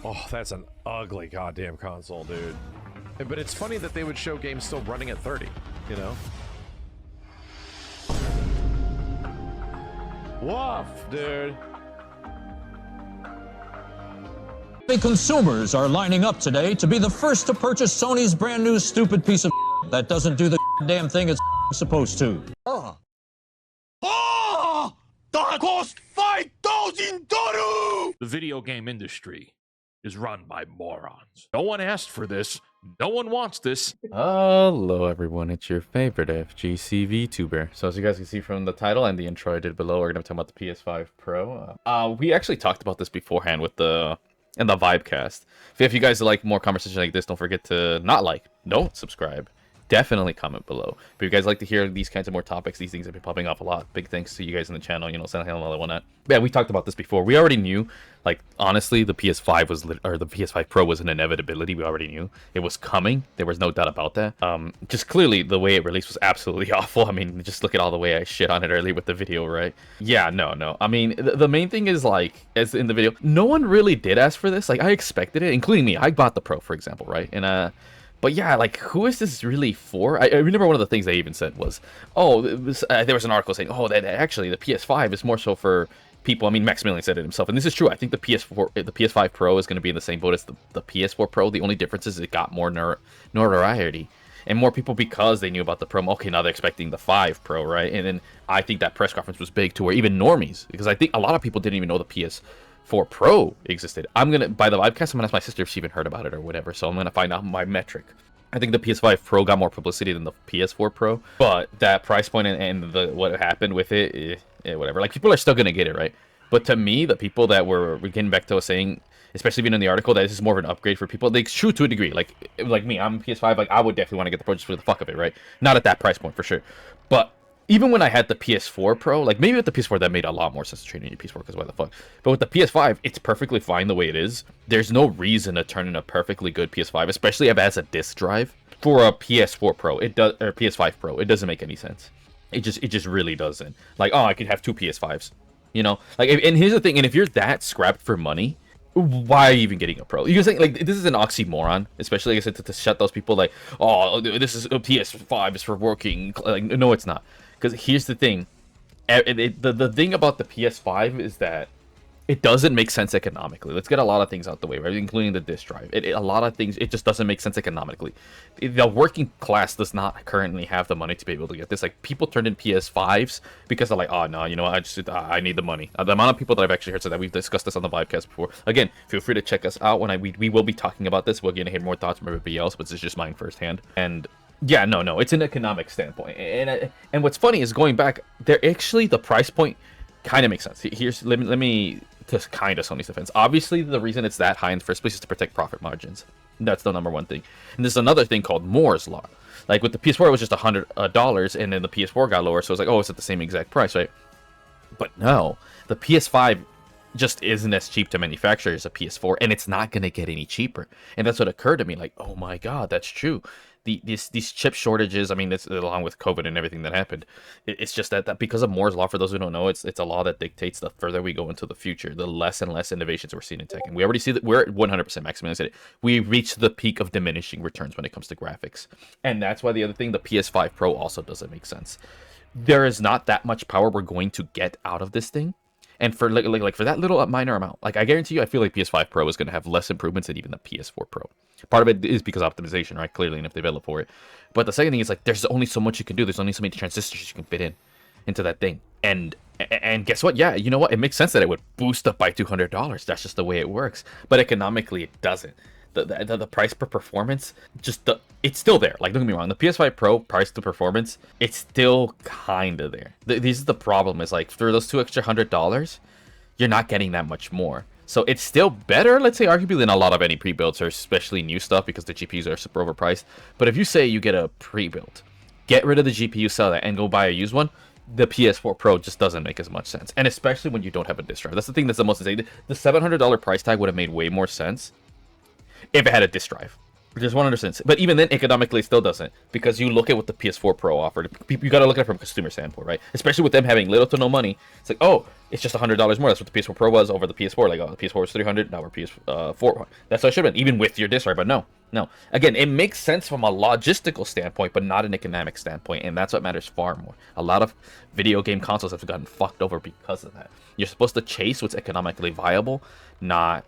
Oh, that's an ugly goddamn console, dude. But it's funny that they would show games still running at 30, you know? Woof, dude. Consumers are lining up today to be the first to purchase Sony's brand new stupid piece of that doesn't do the damn thing it's supposed to. That cost $5,000! The video game industry is run by morons. No one asked for this. No one wants this. Hello everyone, it's your favorite FGC VTuber. So as you guys can see from the title and the intro I did below, we're going to be talking about the PS5 Pro. We actually talked about this beforehand with the Vibecast. If you guys like more conversation like this, don't forget to don't subscribe. Definitely comment below. If you guys like to hear these kinds of more topics, these things have been popping up a lot. Big thanks to you guys in the channel, you know, sending another one out. Yeah, we talked about this before. We already knew, like, honestly, the PS5 was, or the PS5 Pro was an inevitability. We already knew it was coming. There was no doubt about that. Just clearly the way it released was absolutely awful. I mean, just look at all the way I shit on it earlier with the video, right? Yeah, no. I mean, the main thing is, like, as in the video, no one really did ask for this. Like, I expected it, including me. I bought the Pro, for example, right? And, but yeah, like, who is this really for? I remember one of the things they even said was, oh, there was an article saying, oh, that actually the PS5 is more so for people. I mean, Maximilian said it himself, and this is true. I think the PS5 Pro is going to be in the same boat as the PS4 Pro. The only difference is it got more notoriety and more people because they knew about the Pro. Okay, now they're expecting the 5 Pro, right? And then I think that press conference was big to where even normies, because I think a lot of people didn't even know the PS4 Pro existed. By the Vibecast, I'm gonna ask my sister if she even heard about it or whatever, so I'm gonna find out my metric. I think the PS5 Pro got more publicity than the PS4 Pro, but that price point and what happened with it, whatever. Like, people are still gonna get it, right? But to me, the people that were getting back to saying, especially being in the article, that this is more of an upgrade for people, like, true to a degree. Like me, I'm PS5, like, I would definitely want to get the Pro just for the fuck of it, right? Not at that price point for sure, but even when I had the PS4 Pro, like, maybe with the PS4 that made a lot more sense to trade in your PS4, because why the fuck? But with the PS5, it's perfectly fine the way it is. There's no reason to turn in a perfectly good PS5, especially if it has a disc drive. For a PS4 Pro, it does, or PS5 Pro, it doesn't make any sense. It just really doesn't. Like, oh, I could have two PS5s, you know? Like, and here's the thing, and if you're that scrapped for money, why are you even getting a Pro? You think, like, this is an oxymoron, especially, like I said, to shut those people, like, oh, this is a PS5 is for working. Like, no, it's not. Because here's the thing, the thing about the PS5 is that it doesn't make sense economically. Let's get a lot of things out the way, right? Including the disc drive. A lot of things, it just doesn't make sense economically. The working class does not currently have the money to be able to get this. Like, people turned in PS5s because they're like, oh, no, you know what? I need the money. The amount of people that I've actually heard say that, we've discussed this on the Vibecast before. Again, feel free to check us out when we will be talking about this. We're going to hear more thoughts from everybody else, but this is just mine firsthand. And yeah, no, it's an economic standpoint. And what's funny is, going back, they're actually, the price point kind of makes sense. Let me to kind of Sony's defense. Obviously, the reason it's that high in the first place is to protect profit margins. That's the number one thing. And there's another thing called Moore's Law. Like, with the PS4, it was just $100, and then the PS4 got lower, so it's like, oh, it's at the same exact price, right? But no, the PS5 just isn't as cheap to manufacture as a PS4, and it's not going to get any cheaper. And that's what occurred to me, like, oh my god, that's true. These chip shortages, I mean, it's along with COVID and everything that happened, it's just that because of Moore's Law, for those who don't know, it's a law that dictates the further we go into the future, the less and less innovations we're seeing in tech. And we already see that we're at 100%, Maximilian said it, we reached the peak of diminishing returns when it comes to graphics. And that's why the other thing, the PS5 Pro also doesn't make sense. There is not that much power we're going to get out of this thing. And for like for that little minor amount, like, I guarantee you, I feel like PS5 Pro is going to have less improvements than even the PS4 Pro. Part of it is because of optimization, right? Clearly, and if they develop for it. But the second thing is, like, there's only so much you can do. There's only so many transistors you can fit into that thing. And guess what? Yeah, you know what? It makes sense that it would boost up by $200. That's just the way it works. But economically, it doesn't. The price per performance, it's still there. Like, don't get me wrong, the PS5 Pro price to performance, it's still kind of there. This is the problem, is, like, for those $200, you're not getting that much more. So it's still better, let's say, arguably, than a lot of any pre-builds, or especially new stuff, because the GPUs are super overpriced. But if you say you get a pre-build, get rid of the GPU, sell that, and go buy a used one, the PS4 Pro just doesn't make as much sense. And especially when you don't have a disc drive. That's the thing that's the most insane. The $700 price tag would have made way more sense if it had a disc drive. There's 100%. But even then, economically, it still doesn't. Because you look at what the PS4 Pro offered. You got to look at it from a consumer standpoint, right? Especially with them having little to no money. It's like, oh, it's just $100 more. That's what the PS4 Pro was over the PS4. Like, oh, the PS4 was $300. Now we're PS4. That's what it should have been, even with your disc, right? But no. Again, it makes sense from a logistical standpoint, but not an economic standpoint. And that's what matters far more. A lot of video game consoles have gotten fucked over because of that. You're supposed to chase what's economically viable, not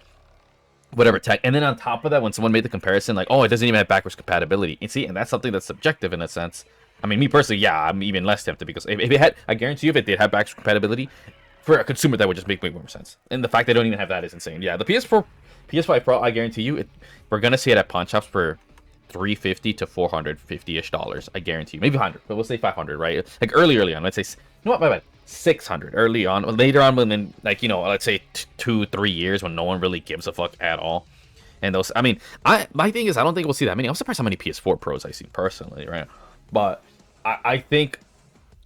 whatever tech. And then on top of that, when someone made the comparison, like, oh, it doesn't even have backwards compatibility. And see, and that's something that's subjective in a sense. I mean, me personally, yeah, I'm even less tempted because if it had, I guarantee you, if it did have backwards compatibility, for a consumer, that would just make way more sense. And the fact they don't even have that is insane. Yeah, the PS5 Pro, I guarantee you, we're gonna see it at pawn shops for $350 to $450-ish. I guarantee you, maybe 100, but we'll say 500, right? Like early on, let's say, you know what, my bad. 600 early on. Later on, when then, like, you know, let's say 2-3 years when no one really gives a fuck at all. And those, I mean, my thing is, I don't think we'll see that many. I'm surprised how many PS4 Pros I see personally, right? But I think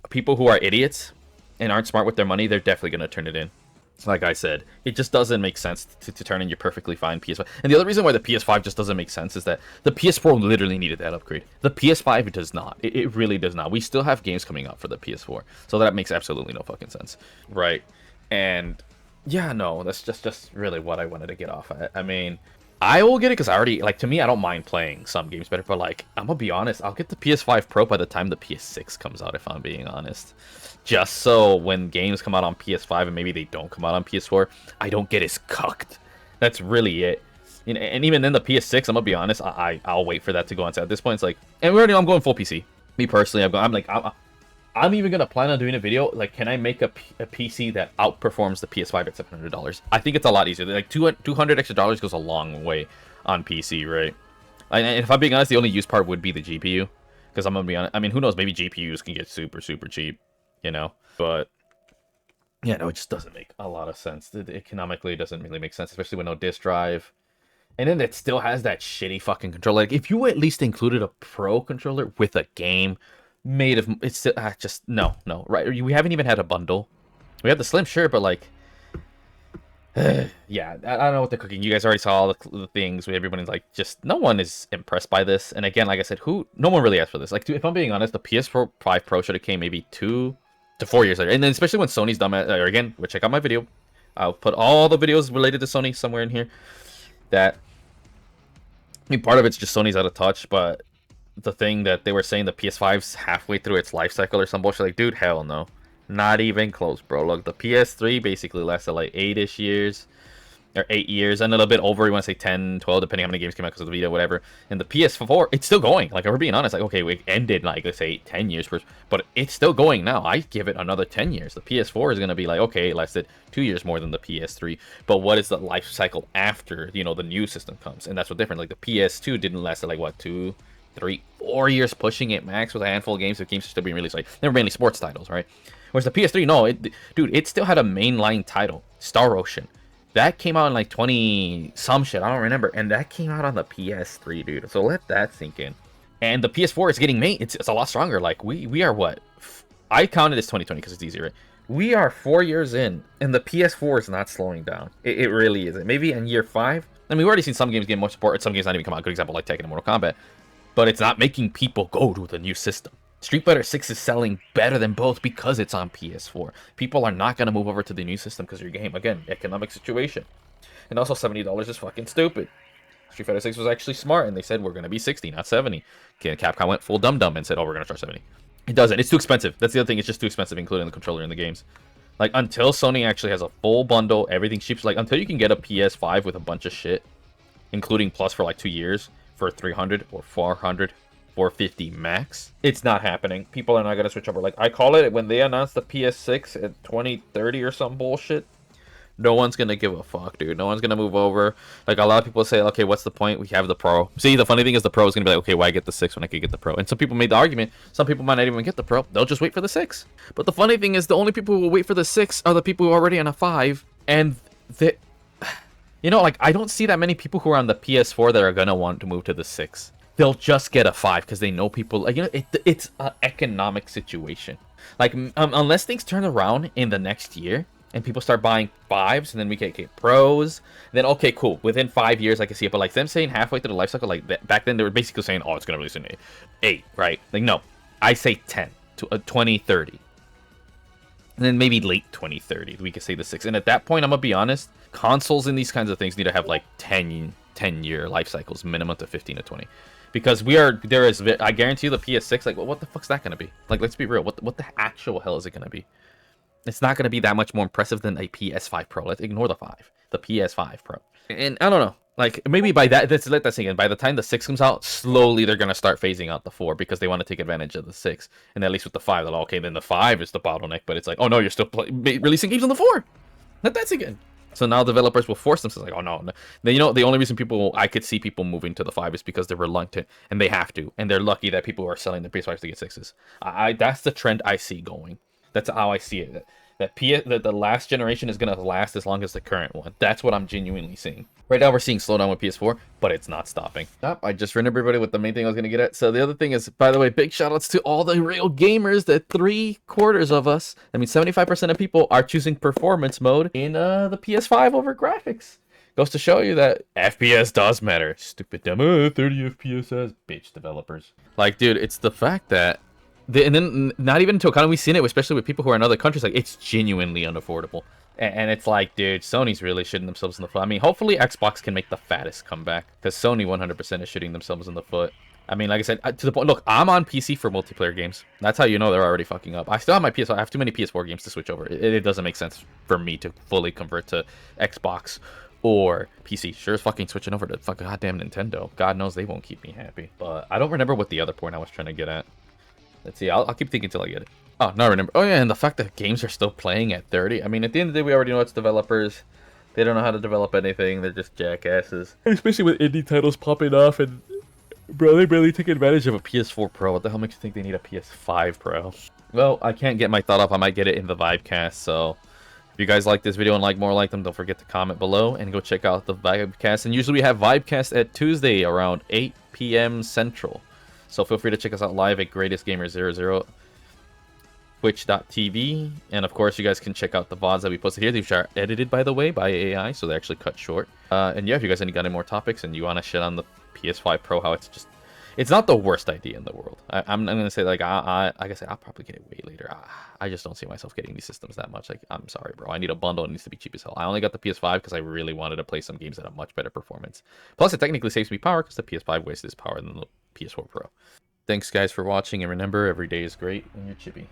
people who are idiots and aren't smart with their money, they're definitely gonna turn it in. Like I said, it just doesn't make sense to turn in your perfectly fine PS5. And the other reason why the PS5 just doesn't make sense is that the PS4 literally needed that upgrade. The PS5 does not. It really does not. We still have games coming out for the PS4. So that makes absolutely no fucking sense. Right. And yeah, no, that's just really what I wanted to get off at. I mean, I will get it because I already, like, to me, I don't mind playing some games better. But, like, I'm going to be honest, I'll get the PS5 Pro by the time the PS6 comes out, if I'm being honest. Just so when games come out on PS5 and maybe they don't come out on PS4, I don't get as cucked. That's really it. You know, and even then, the PS6, I'm gonna be honest, I'll wait for that to go on sale. At this point, it's like, and we already know I'm going full PC. Me personally, I'm even gonna plan on doing a video like, can I make a PC that outperforms the PS5 at $700? I think it's a lot easier. Like $200 extra goes a long way on PC, right? And if I'm being honest, the only use part would be the GPU, because I'm gonna be honest. I mean, who knows? Maybe GPUs can get super cheap. You know, but yeah, no, it just doesn't make a lot of sense. Economically, it doesn't really make sense, especially with no disk drive. And then it still has that shitty fucking controller. Like, if you at least included a Pro controller with a game made of, it's still, just no, right? We haven't even had a bundle. We have the Slim, sure, but like, yeah, I don't know what they're cooking. You guys already saw all the things where everybody's like, just no one is impressed by this. And again, like I said, no one really asked for this. Like, if I'm being honest, the PS5 Pro should have came maybe 2 to 4 years later. And then especially when Sony's done, or again, check out my video. I'll put all the videos related to Sony somewhere in here. That, I mean, part of it's just Sony's out of touch, but the thing that they were saying the PS5's halfway through its life cycle or some bullshit, like, dude, hell no. Not even close, bro. Look, the PS3 basically lasted like 8-ish years. Or 8 years, and a little bit over, you want to say 10, 12, depending on how many games came out because of the Vita, whatever. And the PS4, it's still going. Like, if we're being honest, like, okay, we ended, like, let's say 10 years first, but it's still going now. I give it another 10 years. The PS4 is going to be like, okay, it lasted 2 years more than the PS3, but what is the life cycle after, you know, the new system comes? And that's what's different. Like, the PS2 didn't last, like, what, 2, 3, 4 years pushing it max with a handful of games. The games are still being released. Like, they were mainly sports titles, right? Whereas the PS3, no, dude, it still had a mainline title, Star Ocean. That came out in like 20 some shit, I don't remember, and that came out on the PS3, dude. So let that sink in. And the PS4 is getting made. It's a lot stronger. Like, we are what? I counted as 2020 because it's easier, right? We are 4 years in, and the PS4 is not slowing down. It really isn't. Maybe in year 5. I mean, we've already seen some games get more support, and some games not even come out. Good example, like Tekken and Mortal Kombat. But it's not making people go to the new system. Street Fighter 6 is selling better than both because it's on PS4. People are not going to move over to the new system because your game, again, economic situation. And also $70 is fucking stupid. Street Fighter 6 was actually smart, and they said we're going to be 60, not 70. Capcom went full dum-dum and said, oh, we're going to start 70. It doesn't. It's too expensive. That's the other thing. It's just too expensive, including the controller in the games. Like, until Sony actually has a full bundle, everything cheap. Like, until you can get a PS5 with a bunch of shit, including Plus for like 2 years, for 300 or 400 450 max, it's not happening. People are not gonna switch over. Like, I call it, when they announced the PS6 at 2030 or some bullshit, no one's gonna give a fuck, dude. No one's gonna move over. Like, a lot of people say, okay, what's the point? We have the Pro. See, the funny thing is the Pro is gonna be like, okay, why get the 6 when I could get the Pro? And some people made the argument, some people might not even get the Pro. They'll just wait for the 6. But the funny thing is, the only people who will wait for the 6 are the people who are already on a 5, and they, you know, like, I don't see that many people who are on the PS4 that are gonna want to move to the 6. They'll just get a 5 because they know people, like, you know, it's an economic situation. Like, unless things turn around in the next year, and people start buying 5s, and then we get Pros. Then okay, cool. Within 5 years, I can see it. But like them saying halfway through the life cycle, like back then they were basically saying, oh, it's gonna release in 8, right? Like no, I say 10 to 2030, and then maybe late 2030 we could say the 6. And at that point, I'm gonna be honest, consoles and these kinds of things need to have like 10-year life cycles minimum to 15 to 20. Because I guarantee you the PS6, like, well, what the fuck's that gonna be? Like, let's be real. What the actual hell is it gonna be? It's not gonna be that much more impressive than a PS5 Pro. Let's ignore the 5, the PS5 Pro. And I don't know, like maybe by that, let's let that sink in. By the time the 6 comes out, slowly they're gonna start phasing out the 4 because they want to take advantage of the 6. And at least with the 5, they're like, okay, then the 5 is the bottleneck. But it's like, oh no, you're still releasing games on the 4. Let that sink in. So now developers will force themselves like, oh no. Then the only reason I could see people moving to the 5 is because they're reluctant and they have to, and they're lucky that people are selling the PS5s to get 6s. That's the trend I see going. That's how I see it. That the last generation is gonna last as long as the current one. That's what I'm genuinely seeing. Right now we're seeing slowdown with PS4, but it's not stopping. I just ran everybody with the main thing I was gonna get at. So the other thing is, by the way, big shout outs to all the real gamers. That 3/4 of us, I mean 75% of people are choosing performance mode in the PS5 over graphics. Goes to show you that FPS does matter. Stupid dumb 30 FPS as bitch developers. Like, dude, it's the fact that and then not even to account, we've seen it, especially with people who are in other countries, like it's genuinely unaffordable. And it's like, dude, Sony's really shooting themselves in the foot. I mean, hopefully Xbox can make the fattest comeback, because Sony 100% is shooting themselves in the foot. I mean, like I said, to the point, look, I'm on PC for multiplayer games. That's how you know they're already fucking up. I still have my PS4. I have too many PS4 games to switch over. It doesn't make sense for me to fully convert to Xbox or PC. Sure as fucking switching over to fucking goddamn Nintendo. God knows they won't keep me happy. But I don't remember what the other point I was trying to get at. Let's see, I'll keep thinking until I get it. Oh, now I remember. Oh yeah, and the fact that games are still playing at 30. I mean, at the end of the day, we already know it's developers. They don't know how to develop anything. They're just jackasses. Especially with indie titles popping off, and bro, they barely take advantage of a PS4 Pro. What the hell makes you think they need a PS5 Pro? Well, I can't get my thought off. I might get it in the Vibecast. So if you guys like this video and like more like them, don't forget to comment below and go check out the Vibecast. And usually we have Vibecast at Tuesday around 8 p.m. Central. So feel free to check us out live at GreatestGamer00, Twitch.tv, and of course you guys can check out the VODs that we posted here. These are edited, by the way, by AI, so they're actually cut short. And yeah, if you guys got any more topics and you want to shit on the PS5 Pro, how it's not the worst idea in the world. I'm gonna say, like I said, I'll probably get it way later. I just don't see myself getting these systems that much. Like, I'm sorry, bro. I need a bundle. It needs to be cheap as hell. I only got the PS5 because I really wanted to play some games at a much better performance. Plus, it technically saves me power because the PS5 wastes its power than the PS4 Pro. Thanks, guys, for watching, and remember, every day is great when you're chippy.